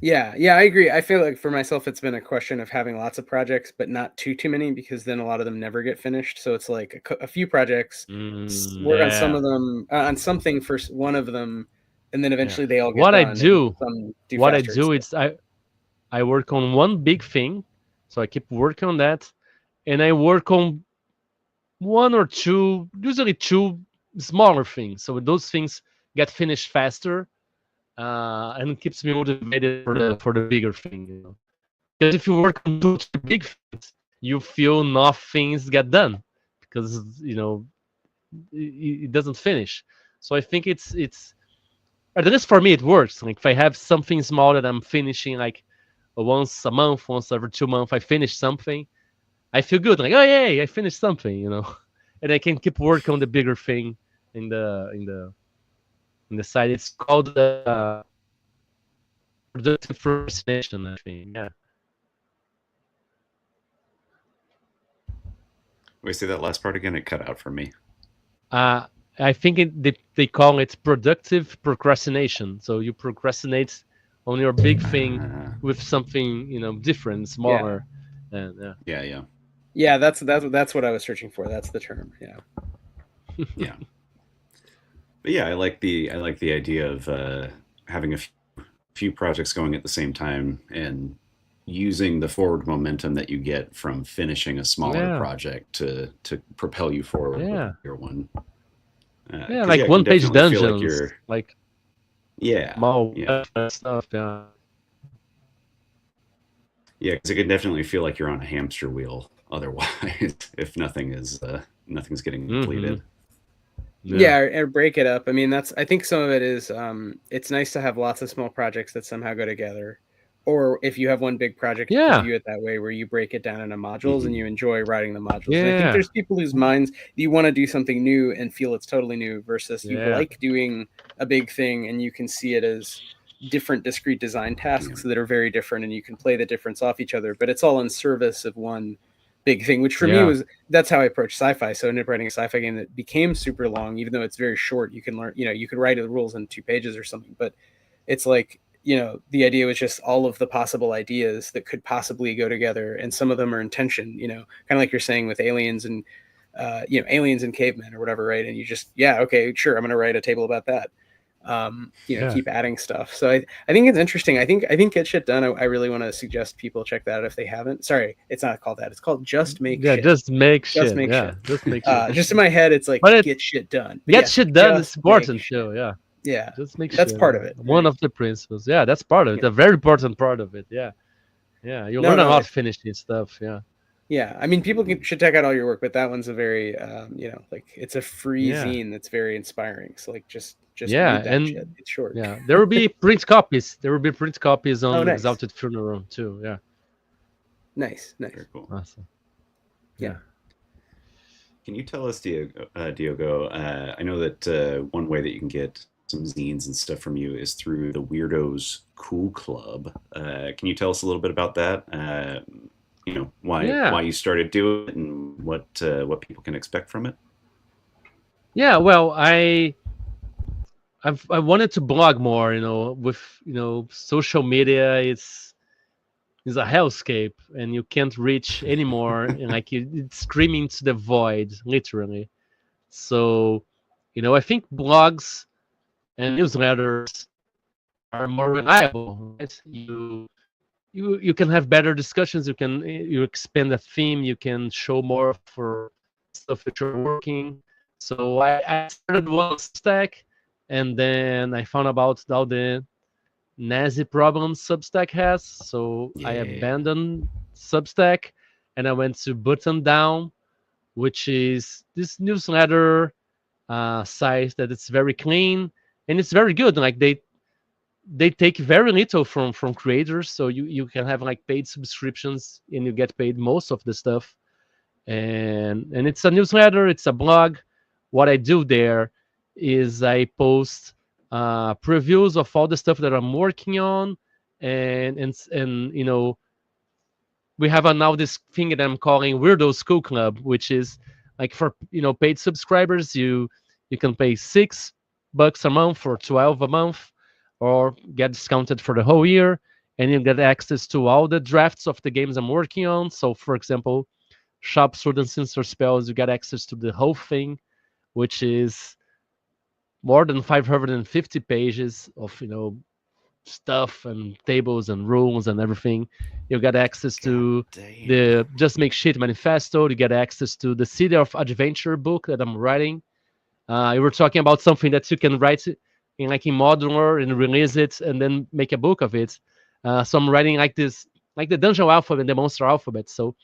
Yeah, I agree. I feel like for myself, it's been a question of having lots of projects, but not too many, because then a lot of them never get finished. So it's like a few projects, work on some of them, on something for one of them, and then eventually they all get what done. I do is I work on one big thing, so I keep working on that, and I work on one or two, usually two smaller things. So those things get finished faster. And it keeps me motivated for the bigger thing, Because if you work on two big things, you feel nothing's get done because it doesn't finish. So I think it's at least for me it works. Like if I have something small that I'm finishing, like once a month, once every 2 months, I finish something, I feel good. Like, oh yay, I finished something, and I can keep working on the bigger thing in the side. It's called productive procrastination, I think. Yeah. Wait, say that last part again. It cut out for me. I think they call it productive procrastination. So you procrastinate on your big thing with something different, smaller. Yeah. Yeah, that's what I was searching for. That's the term. Yeah. Yeah. But yeah, I like the idea of having a few projects going at the same time and using the forward momentum that you get from finishing a smaller Yeah, project to propel you forward with a yeah, bigger one. yeah. Because Like yeah, I can one-page definitely feel like dungeons, you're like yeah small yeah stuff. Yeah. yeah because I can definitely feel like you're on a hamster wheel otherwise if nothing's getting Mm-hmm. completed. Yeah. Yeah, or break it up. I mean, I think some of it is it's nice to have lots of small projects that somehow go together. Or if you have one big project, to Yeah. view it that way, where you break it down into modules and Hmm. you enjoy writing the modules. And I think Yeah. there's people whose minds you want to do something new and feel it's totally new versus you Yeah. like doing a big thing and you can see it as different discrete design Yeah. tasks that are very different and you can play the difference off each other, but it's all in service of one big thing, which for me Yeah. was that's how I approached sci-fi. So I ended up writing a sci-fi game that became super long, even though it's very short. You can learn, you could write the rules in 2 pages or something, but it's like, the idea was just all of the possible ideas that could possibly go together. And some of them are in tension, kind of like you're saying with aliens and, aliens and cavemen or whatever. Right. And you just, yeah, okay, sure. I'm going to write a table about that. Yeah. Keep adding stuff. So I think it's interesting. I think Get Shit Done. I really want to suggest people check that out if they haven't. Sorry, it's not called that. It's called Just Make Yeah. Shit. Just make Just shit. Make Yeah. Shit. Just make shit. Just in my head, it's like But it Get Shit Done. But get yes, shit done is Just Make important Shit. too. Yeah. Yeah, Just make that's shit. part of it. One Right? of the principles. Yeah, that's part of it. Yeah. A very important part of it. Yeah. Yeah. You learn a No, lot finishing stuff. Yeah. yeah. I mean, people should check out all your work, but that one's a very, like it's a free Yeah. zine that's very inspiring. So like, just Yeah. read that shit. And It's short. yeah, there will be print copies. There will be print copies Oh, on nice, Exalted Funeral too. Yeah. nice. Very cool. Awesome. Yeah. Can you tell us, Diogo? I know that one way that you can get some zines and stuff from you is through the Weirdos Cool Club. Can you tell us a little bit about that? Why Yeah. you started doing it and what people can expect from it? Yeah. Well, I wanted to blog more. With social media, it's a hellscape, and you can't reach anymore. And like it's screaming to the void, literally. So, I think blogs and newsletters are more reliable. Right? You can have better discussions. You expand the theme. You can show more for stuff that you're working. So I started one stack, and then I found about all the Nazi problems Substack has. So I Yeah. abandoned Substack, and I went to Button Down, which is this newsletter site that it's very clean and it's very good. Like they take very little from creators, so you can have like paid subscriptions and you get paid most of the stuff. And it's a newsletter, it's a blog. What I do there is I post previews of all the stuff that I'm working on, and we have now this thing that I'm calling Weirdo School Club, which is like for paid subscribers, you can pay $6 a month or 12 a month, or get discounted for the whole year, and you get access to all the drafts of the games I'm working on. So, for example, Shop Sword and Sinister Spells, you get access to the whole thing, which is more than 550 pages of stuff and tables and rules and everything. You get access to damn. the Just Make Shit manifesto. You get access to the City of Adventure book that I'm writing. You were talking about something that you can write in modular and release it and then make a book of it. So I'm writing like this, like the dungeon alphabet, the monster alphabet. So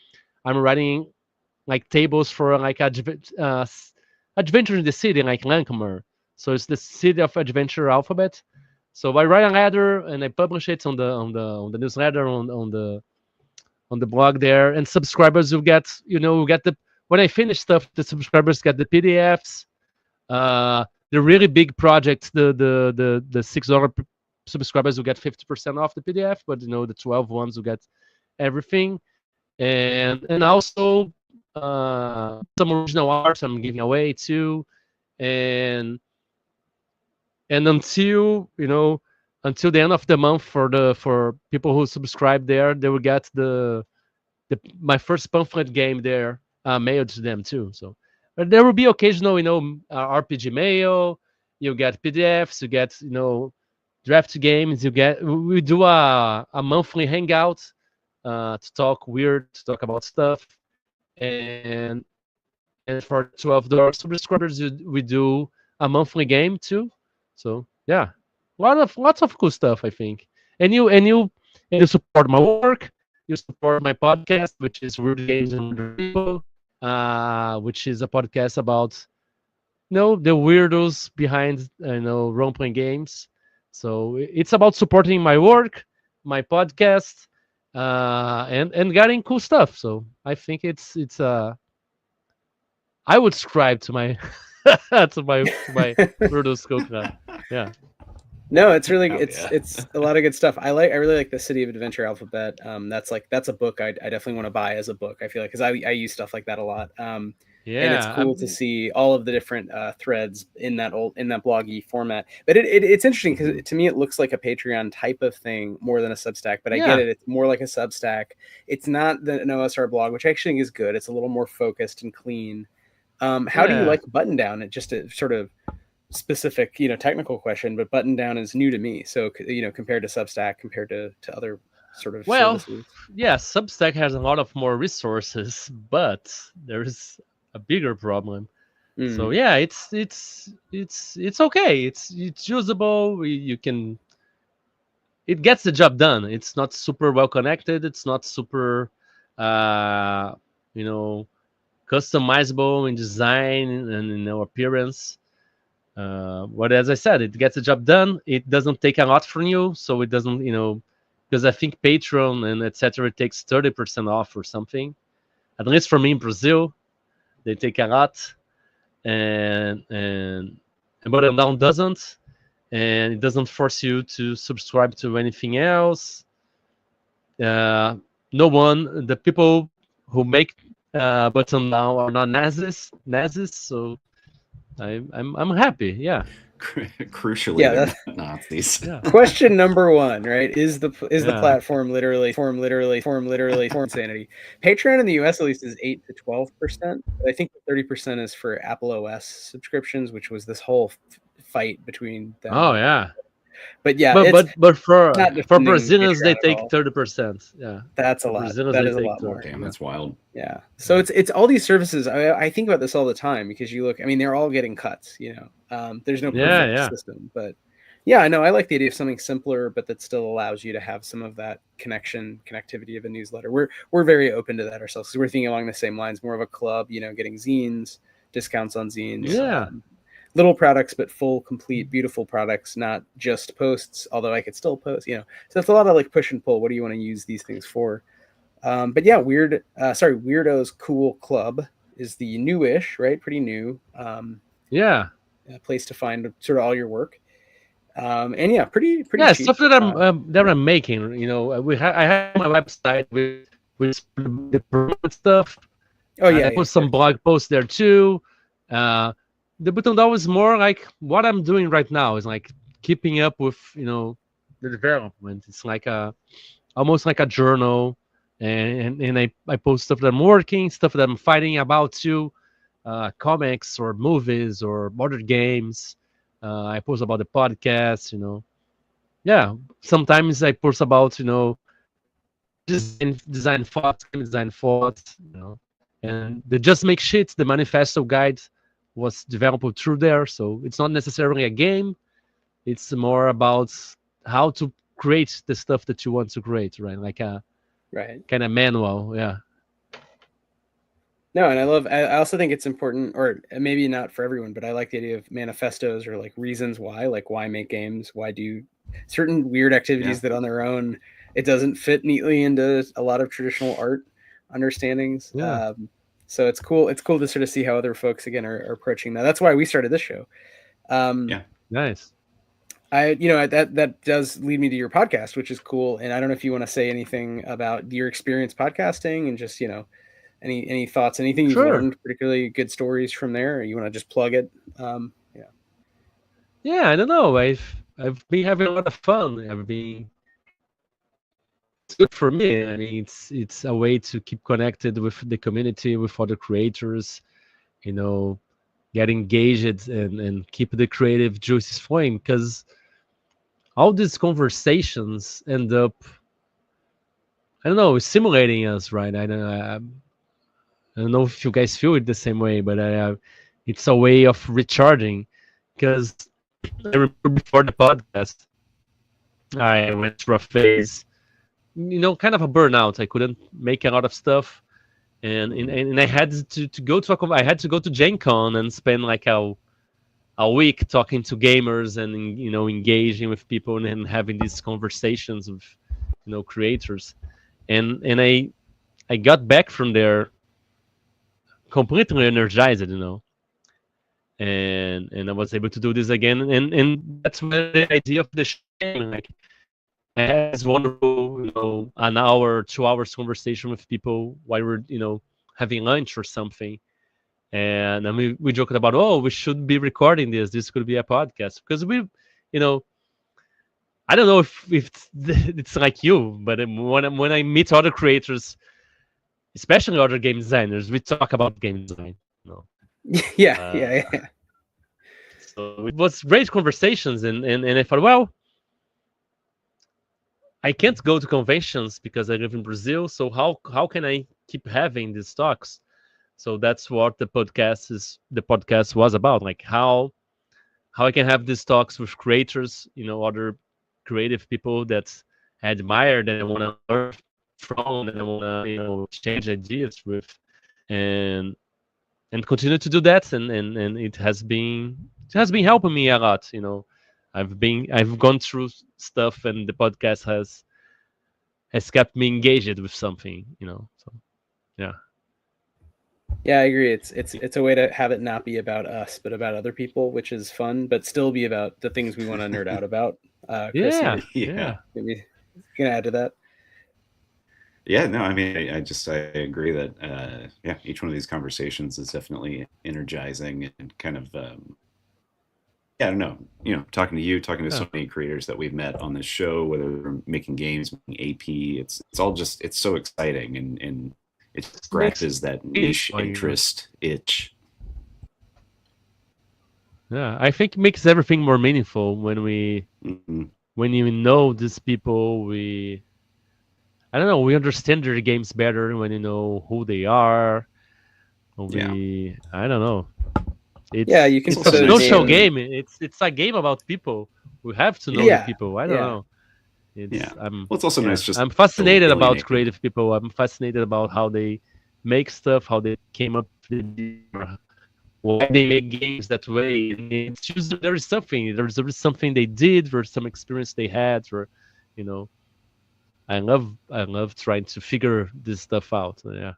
I'm writing like tables for like adventure in the city, like Lancamer. So it's the City of Adventure alphabet. So I write a letter and I publish it on the newsletter on the blog there, and subscribers will get the when I finish stuff, the subscribers get the PDFs. The really big projects, the $6 subscribers will get 50% off the PDF, but the 12 ones will get everything, and also some original art I'm giving away too, and until until the end of the month for people who subscribe there, they will get my first pamphlet game there mailed to them too. So there will be occasional RPG mail, you get PDFs, you get draft games. We do a monthly hangout to talk about stuff, and for $12 subscribers, we do a monthly game too. So yeah, lots of cool stuff, I think. And you support my work. You support my podcast, which is Weird Games and Weird People, which is a podcast about the weirdos behind role playing games. So it's about supporting my work, my podcast, and getting cool stuff. So I think it's I would subscribe to my to my weirdo skill club. Yeah. No, it's really Oh, it's yeah. it's a lot of good stuff. I really like the City of Adventure Alphabet. That's a book I definitely want to buy as a book. I feel like because I use stuff like that a lot. And it's Yeah. cool to see all of the different threads in that bloggy format. But it's interesting because to me it looks like a Patreon type of thing more than a Substack. But I get it; it's more like a Substack. It's not an OSR blog, which I actually think is good. It's a little more focused and clean. How do you like Button Down? It just a sort of specific, technical question, but Button Down is new to me. So, compared to Substack, compared to other sort of services. Yeah, Substack has a lot of more resources, but there's a bigger problem. So yeah, it's okay. It's usable. It gets the job done. It's not super well connected. It's not super, customizable in design and appearance. But as I said, it gets the job done. It doesn't take a lot from you, so it doesn't, because I think Patreon and etc. takes 30% off or something. At least for me in Brazil, they take a lot, and Button Down doesn't, and it doesn't force you to subscribe to anything else. The people who make Button Down are not Nazis, so I'm happy. Yeah. Crucially, Yeah, they're not Nazis. Yeah. Question number one, right? Is the platform literally insanity? Patreon in the US at least is 8 to 12%. I think 30% is for Apple OS subscriptions, which was this whole fight between them. Oh yeah. But yeah, but for defending Brazilians they Patreon at take all. 30%. Yeah. That's a For lot. Brazilians, That they is a take lot more. 30. Damn, that's wild. Yeah. So it's all these services. I think about this all the time because you look. I mean, they're all getting cuts. There's no perfect system, but yeah, I know. I like the idea of something simpler, but that still allows you to have some of that connectivity of a newsletter. We're very open to that ourselves because we're thinking along the same lines, more of a club. Getting zines, discounts on zines. Yeah. Little products, but full, complete, beautiful products, not just posts. Although I could still post. So it's a lot of like push and pull. What do you want to use these things for? But yeah, Weirdo's Cool Club is the newish, right? Pretty new. Yeah. Place to find sort of all your work. And yeah, pretty Yeah, cheap. stuff that I'm making. I have my website with the promote stuff. Oh yeah, I put some blog posts there too. The Button Down is more like what I'm doing right now is like keeping up with the development. It's like almost like a journal, and I post stuff that I'm working, stuff that I'm fighting about too, comics or movies or other games. I post about the podcast. Yeah, sometimes I post about design thoughts, and the Just Make Shit, the manifesto guide was developed through there. So it's not necessarily a game. It's more about how to create the stuff that you want to create, right? Like a kind of manual. Yeah. No, and I also think it's important, or maybe not for everyone, but I like the idea of manifestos or like reasons why, like why make games, why do certain weird activities that on their own, it doesn't fit neatly into a lot of traditional art understandings. Yeah. So it's cool. It's cool to sort of see how other folks again are approaching that. That's why we started this show. Yeah. Nice. That does lead me to your podcast, which is cool. And I don't know if you want to say anything about your experience podcasting and just, any thoughts, anything you've learned, particularly good stories from there, or you want to just plug it? Yeah, I don't know. I've been having a lot of fun. It's good for me. I mean, it's a way to keep connected with the community, with other creators. get engaged and keep the creative juices flowing, because all these conversations end up, I don't know, stimulating us, right? I don't know if you guys feel it the same way, but it's a way of recharging. Because I remember before the podcast, I went through a phase, kind of a burnout. I couldn't make a lot of stuff, and I had to go to I had to go to Gen Con and spend like a week talking to gamers and engaging with people and having these conversations with creators, and I got back from there completely energized, and I was able to do this again, and that's where the idea of the show came. Like, I had this wonderful, an hour, 2 hours conversation with people while we're, having lunch or something. And then we joked about, oh, we should be recording this. This could be a podcast. Because I don't know if it's like you, but when I meet other creators, especially other game designers, we talk about game design. Yeah. So it was great conversations, and I thought, well, I can't go to conventions because I live in Brazil. So how can I keep having these talks? So that's what the podcast was about, like how I can have these talks with creators, other creative people that I admire, that I want to learn from, and I want to exchange ideas with, and continue to do that, and it has been helping me a lot. I've gone through stuff, and the podcast has kept me engaged with something, So yeah. Yeah, I agree. It's a way to have it not be about us, but about other people, which is fun, but still be about the things we want to nerd out about. Chris, Yeah. Maybe you can add to that. Yeah, no, I mean, I agree that each one of these conversations is definitely energizing and kind of I don't know, talking to you, talking to so many creators that we've met on this show, whether they're making games, making AP, it's all just, it's so exciting, and it scratches that niche interest itch. Yeah, I think it makes everything more meaningful when when you know these people. I don't know, we understand their games better when you know who they are. I don't know. You can it's a social game. It's a game about people. We have to know the people. I don't know. It's also nice. Just I'm fascinated about creative people. I'm fascinated about how they make stuff, how they came up with the, why they make games that way. And it's usually there is something they did, or some experience they had, or I love trying to figure this stuff out. Yeah.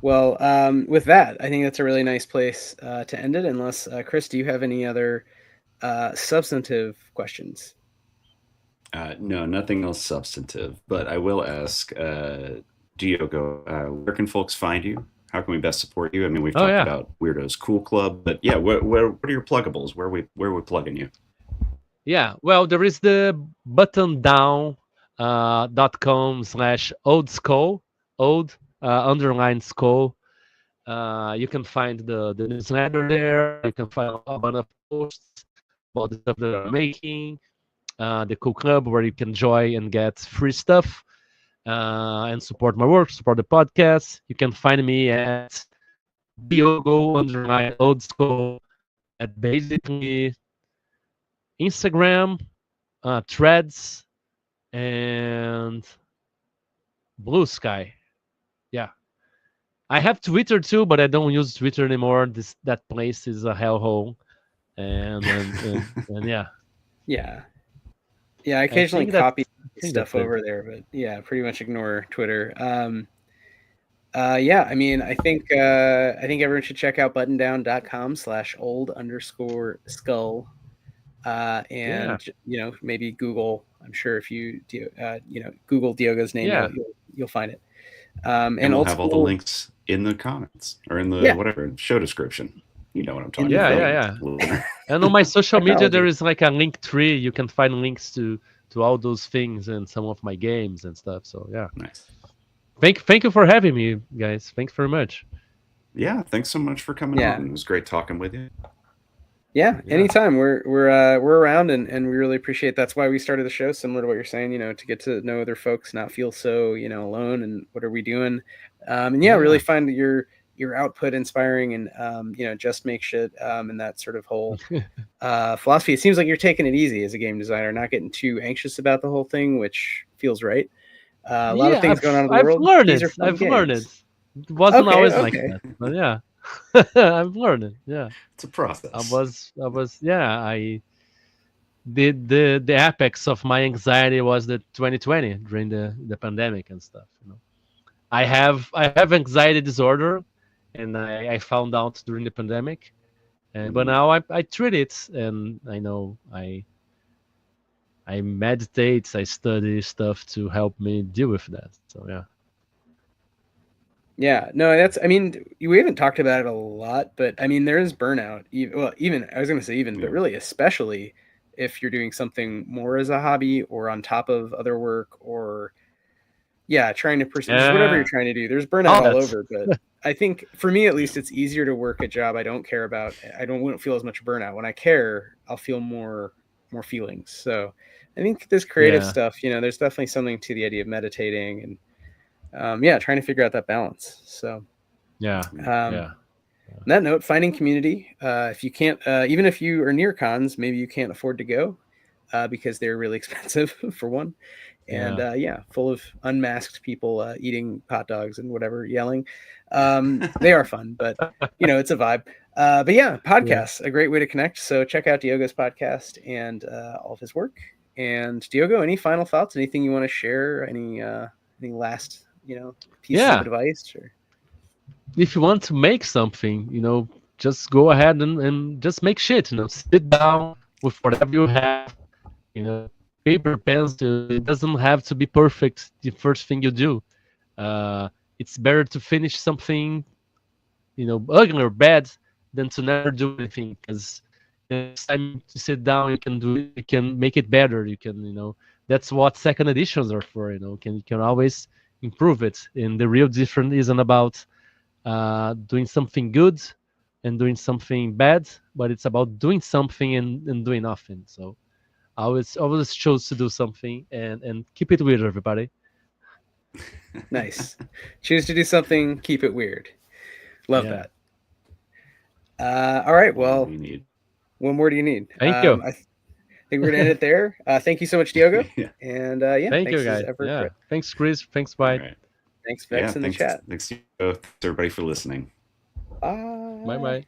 Well, with that, I think that's a really nice place to end it. Unless, Chris, do you have any other substantive questions? No, nothing else substantive. But I will ask, Diogo, where can folks find you? How can we best support you? I mean, we've talked about Weirdos Cool Club, but what are your pluggables? Where are we plugging you? Yeah, well, there is the buttondown.com/oldskull, _ skull. You can find the newsletter there. You can find a bunch of posts about the stuff that I'm making. The Cool Club, where you can join and get free stuff and support my work, support the podcast. You can find me at Diogo _oldskull at basically Instagram, Threads, and Blue Sky. Yeah, I have Twitter too, but I don't use Twitter anymore. That place is a hellhole, and yeah. I occasionally copy stuff over there, but pretty much ignore Twitter. I mean, I think everyone should check out buttondown.com/old_skull. And maybe Google. I'm sure if you Google Diogo's name, you'll find it. And we'll have all the links in the comments or in the whatever show description. You know what I'm talking about. Yeah. And on my social media, there is like a link tree. You can find links to all those things and some of my games and stuff. So yeah. Nice. Thank you for having me, guys. Thanks very much. Yeah, thanks so much for coming Yeah. on. It was great talking with you. Yeah, Yeah. anytime. We're around, and we really appreciate. That's why we started the show, similar to what you're saying. To get to know other folks, not feel so alone. And what are we doing? And yeah, really find your output inspiring, and just make shit. And that sort of whole philosophy. It seems like you're taking it easy as a game designer, not getting too anxious about the whole thing, which feels right. A lot of things going on in the I've world. learned These it. are fun I've learned it. games. It wasn't Okay, always like okay. that, but yeah, I've learned it. Yeah, It's a process. I the apex of my anxiety was the 2020 during the pandemic and stuff. I have anxiety disorder, and I found out during the pandemic, but now I treat it, and I know I meditate, I study stuff to help me deal with that. So yeah. Yeah, no, I mean, we haven't talked about it a lot, but I mean, there is burnout. Even I was going to say even, but really, especially if you're doing something more as a hobby or on top of other work, or trying to pursue just whatever you're trying to do. There's burnout all over, but I think for me at least, it's easier to work a job I don't care about. Wouldn't feel as much burnout. When I care, I'll feel more feelings. So I think this creative stuff, there's definitely something to the idea of meditating and trying to figure out that balance. So on that note, finding community. If you can't, even if you are near cons, maybe you can't afford to go because they're really expensive for one. And full of unmasked people eating hot dogs and whatever, yelling. They are fun, but it's a vibe. But yeah, podcasts, a great way to connect. So check out Diogo's podcast and all of his work. And Diogo, any final thoughts? Anything you want to share? Any last pieces of advice? Or if you want to make something, just go ahead and just make shit. Sit down with whatever you have. Paper, pencil. It doesn't have to be perfect the first thing you do. It's better to finish something, ugly or bad, than to never do anything. Because next time to sit down, you can do it. You can make it better. You can, that's what second editions are for. You can always improve it. And the real difference isn't about doing something good and doing something bad, but it's about doing something and doing nothing. So I always chose to do something and keep it weird, everybody. Nice. Choose to do something, keep it weird. Love that. All right. Well, what more do you need? Thank you. I think we're gonna end it there. Thank you so much, Diogo. And thank you, guys. Thanks, Chris. Thanks, Wythe. Right. Thanks, Vex, in the chat. Thanks everybody for listening. Bye. Bye.